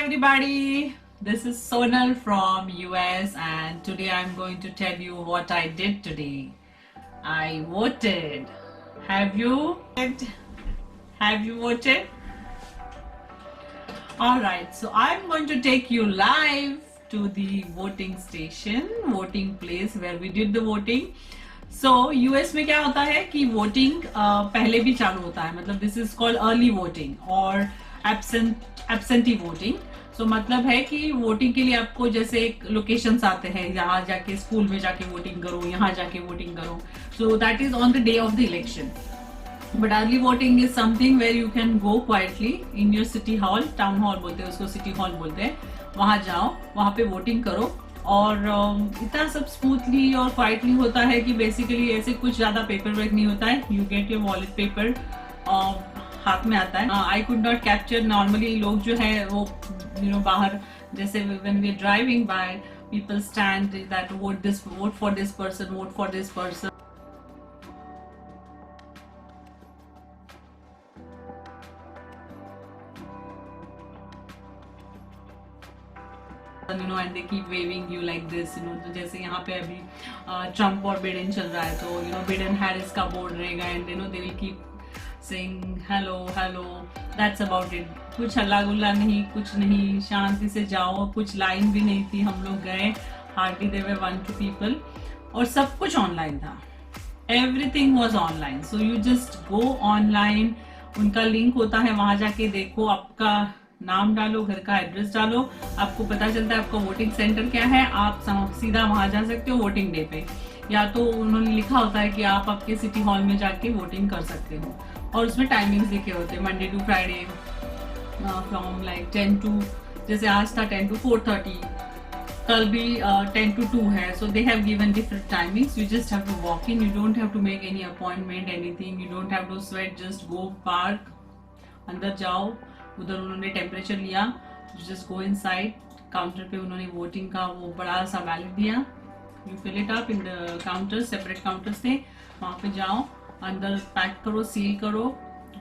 everybody, this is Sonal from US and today I'm going to tell you what I did today. I voted. Have you? Have you voted? Alright, so I'm going to take you live to the voting station, voting place where we did the voting. So US में क्या होता है कि voting पहले भी चालू होता है, मतलब this is called early voting और एब्सेंटी वोटिंग. सो मतलब है कि वोटिंग के लिए आपको जैसे एक लोकेशंस आते हैं, यहाँ जाके स्कूल में जाके वोटिंग करो, यहाँ जाके वोटिंग करो. So that is on the day of the election. But early voting is something where you can go quietly in your city hall, town hall बोलते हैं उसको, सिटी हॉल बोलते हैं. वहां जाओ, वहां पे वोटिंग करो और इतना सब स्मूथली और क्वाइटली होता है कि बेसिकली ऐसे कुछ ज्यादा पेपर वर्क नहीं होता है. You get your wallet paper हाथ में आता है. I could not capture. Normally लोग जो है वो बाहर जैसे when we are driving by, people stand that vote for this person, vote for this person. And they keep waving you like this, तो जैसे यहाँ पे अभी ट्रम्प और बिडेन चल रहा है, तो बिडेन हैरिस का बोर्ड रहेगा and they will keep saying hello hello. That's about it. कुछ हल्ला गुल्ला नहीं, कुछ नहीं, शांति से जाओ. कुछ लाइन भी नहीं थी, हम लोग गए, hardly there were 1-2 people और सब कुछ ऑनलाइन था. Everything was online. So you just go online. उनका लिंक होता है, वहां जाके देखो, आपका नाम डालो, घर का एड्रेस डालो, आपको पता चलता है आपका वोटिंग सेंटर क्या है. आप सीधा वहां जा सकते हो वोटिंग डे पे, या तो उन्होंने लिखा होता है कि आप आपके सिटी हॉल में जाके वोटिंग कर सकते हो. और उसमें टाइमिंग्स लिखे होते हैं, Monday to Friday from like 10 to, जैसे आज था 10 to 4:30, कल भी 10 to 2 है. So they have given different timings. You just have to walk in, you don't have to make any appointment, anything. You don't have to sweat, just go park, अंदर जाओ. उधर उन्होंने टेम्परेचर लिया, just go inside. Counter पे उन्होंने voting का वो बड़ा सा बैलेट दिया, you fill it up in the counter. Separate counters थे, वहां पे जाओ, अंदर पैक करो, सील करो,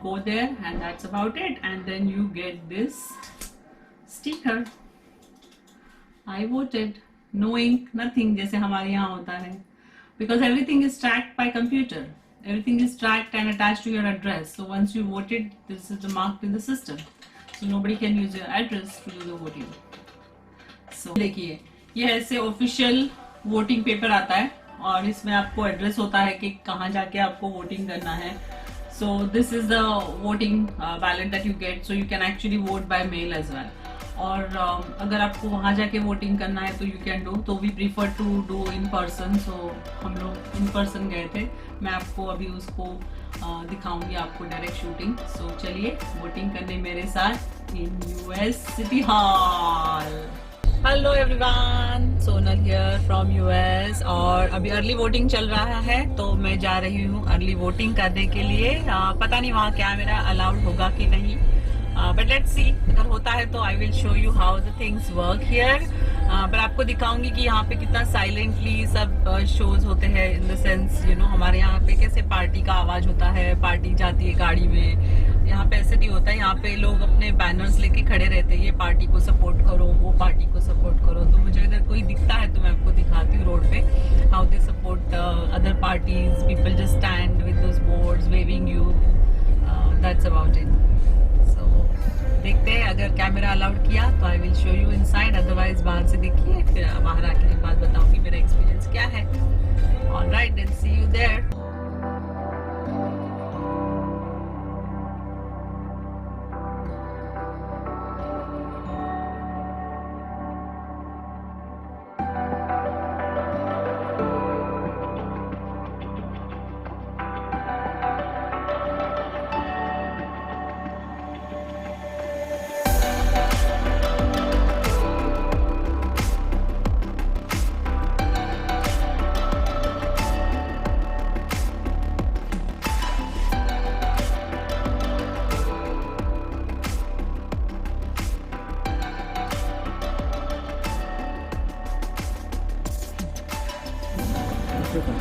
go there and that's about it. And then you get this sticker, I voted, no ink, nothing, जैसे हमारे यहाँ होता है, because everything is tracked by computer. Everything is tracked and attached to your address. So once you voted, this is the marked in the system. So nobody can use your address to do the voting. So देखिए, ये ऐसे official voting paper आता है और इसमें आपको address होता है कि कहाँ जाके आपको वोटिंग करना है. So this is the voting ballot that you get. So you can actually vote by mail as well. और अगर आपको वहाँ जाके वोटिंग करना है तो यू कैन डू. तो we prefer to do in person. So हम लोग इन पर्सन गए थे. मैं आपको अभी उसको दिखाऊंगी, आपको डायरेक्ट शूटिंग. सो चलिए वोटिंग करने मेरे साथ in US city hall. Hello everyone, Sonal here from US. और अभी अर्ली वोटिंग चल रहा है तो मैं जा रही हूँ अर्ली वोटिंग करने के लिए. पता नहीं वहाँ कैमरा अलाउड होगा कि नहीं, बट लेट्स सी. अगर होता है तो I will show you how the things work here. पर आपको दिखाऊंगी कि यहाँ पे कितना साइलेंटली सब शोज होते हैं, इन द सेंस हमारे यहाँ पे कैसे पार्टी का आवाज होता है, पार्टी जाती है गाड़ी में. यहाँ पे ऐसे नहीं होता है. यहाँ पे लोग अपने बैनर्स लेके खड़े रहते हैं, ये पार्टी को सपोर्ट करो, वो पार्टी को सपोर्ट करो. तो मुझे अगर कोई दिखता है तो मैं आपको दिखाती हूँ रोड पे how they support other parties. People just stand with those boards waving you. That's about it. देखते हैं, अगर कैमरा अलाउड किया तो I will show you inside, otherwise बाहर से देखिए, फिर बाहर आके बाद बताऊंगी मेरा एक्सपीरियंस क्या है. Alright, then see you there.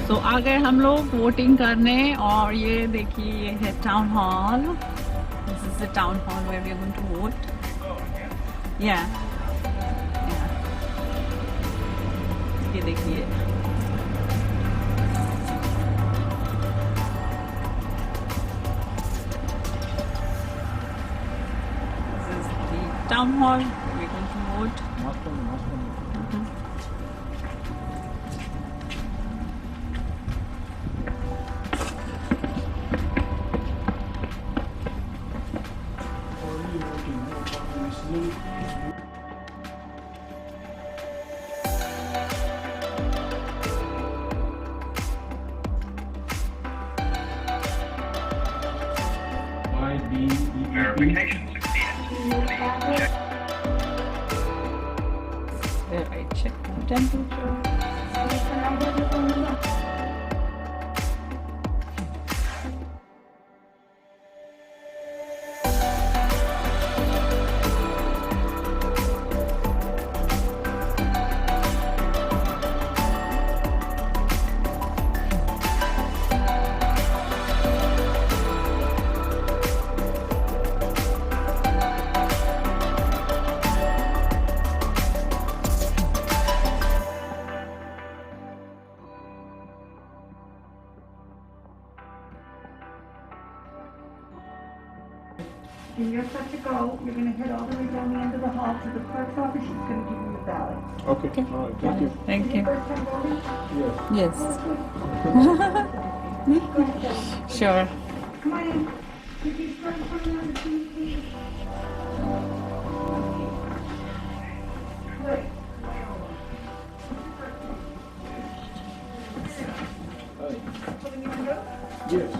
तो आ गए हम लोग वोटिंग करने. और ये देखिए, ये है town hall. This is the town hall where we are going to vote. या ये देखिए town hall. We're going to vote. Verification succeeded. Check. There I check the temperature. When you're set to go, you're gonna head all the way down the end of the hall to the clerk's office. She's gonna give you your ballot. Okay, all right, thank you. Thank you. First time voting? Yes. Yes. Go ahead, Debbie. Sure. Come on in. Could you start putting on the TV? Good. Putting you in row? Yes,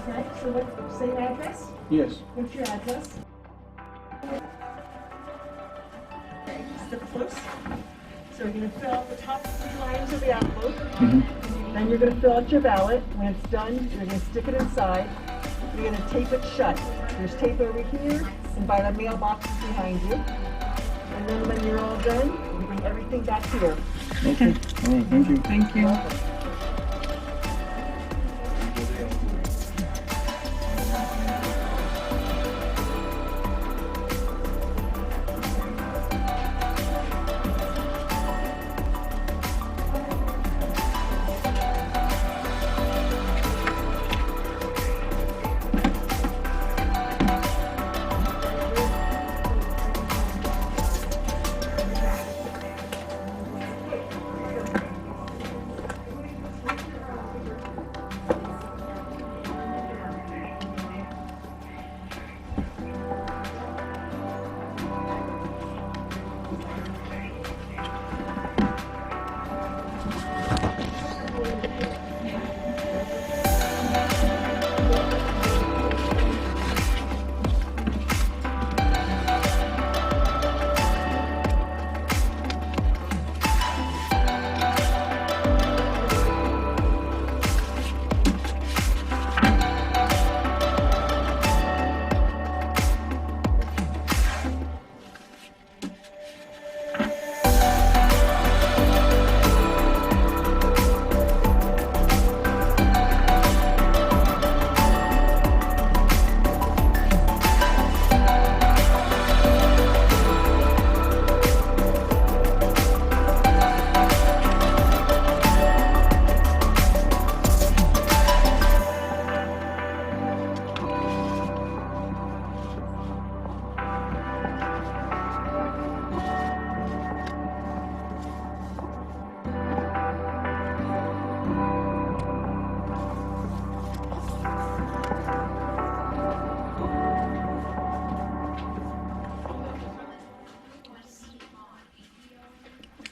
Okay, so what, same address? yes. What's your address? Okay, step close. So you're gonna fill out the top 3 lines of the envelope. Then you're gonna fill out your ballot. When it's done, you're gonna stick it inside. You're gonna tape it shut. There's tape over here and by the mailboxes behind you. And then when you're all done, you bring everything back here. Okay, all right, thank you. Thank you.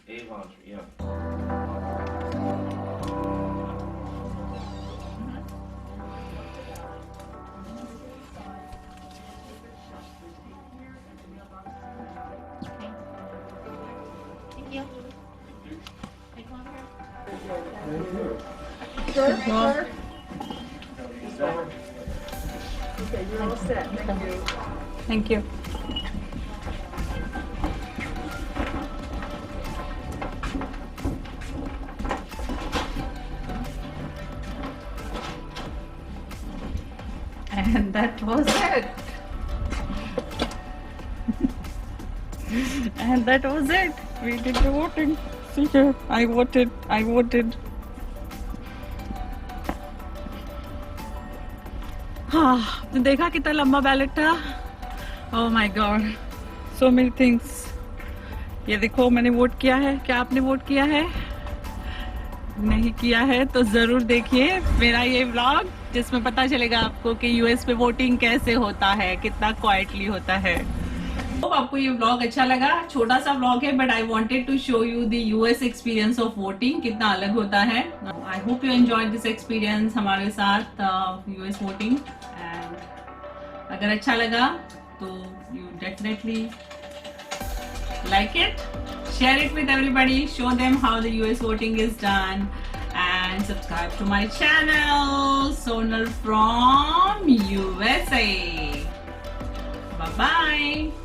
Avon, yeah. Sir, sir? Okay, you're all set. Thank you. Thank you. And that was it. And that was it. We did the voting. See here, I voted. हाँ, तो देखा कितना लंबा ballot था. Oh my God, so many things. ये देखो मैंने vote किया है. क्या आपने वोट किया है? नहीं किया है तो जरूर देखिए मेरा ये व्लॉग, जिसमें पता चलेगा आपको कि यूएस पे वोटिंग कैसे होता है, कितना क्वाइटली होता है. तो आपको ये व्लॉग अच्छा लगा. छोटा सा व्लॉग है but I wanted to show you the US experience of voting, कितना अलग होता है. I hope you enjoyed this experience हमारे साथ यूएस वोटिंग. एंड अगर अच्छा लगा तो you definitely like it, share it with everybody, show them how the US voting is done, and subscribe to my channel Sonal from USA. Bye bye.